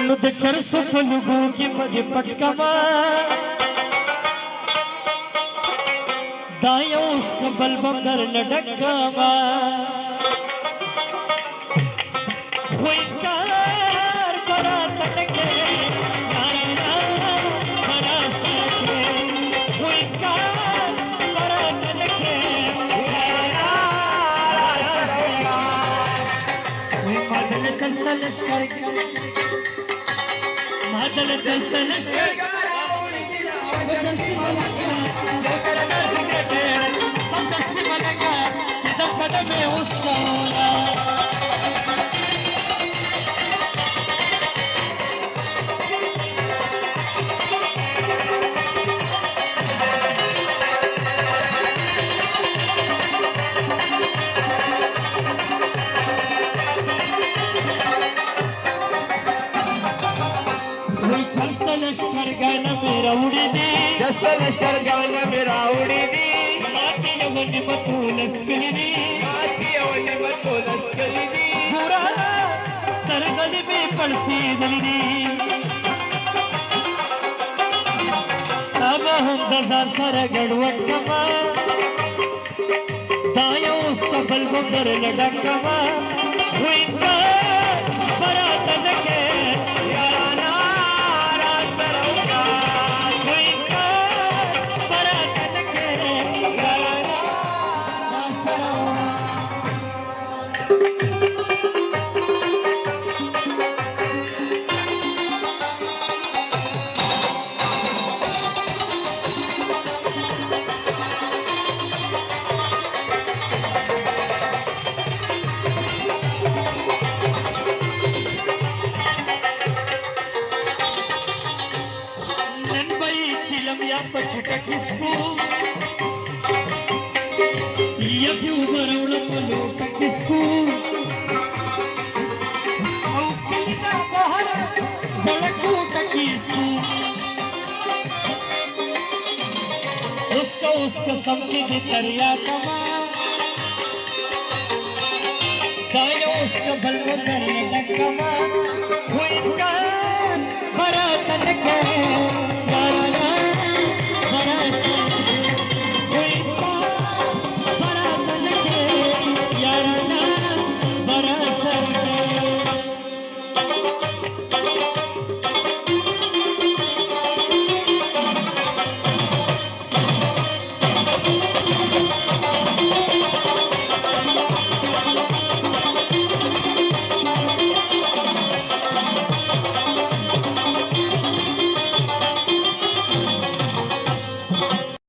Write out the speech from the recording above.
nud charsu pulugu ki mage patkama dayo uska balbandar ladakama koi kar bara tatke narana bara sakhe koi kar bara tatke madal chalta lashkar madal chalta lashkar लश्कर गाना मेरा उड़ी दी माती बतूलस कली पूरा सरगल में पड़सी दली तब हम दजा सरगड़वटमा दायो उसका बलबंदर लडकमा हुई बरात लगे याराना पछटकिसको यभी उबरवण पलो टकिसको औ किना बहर सड़को टकिसको उसको समझे दे दरिया कमा दायो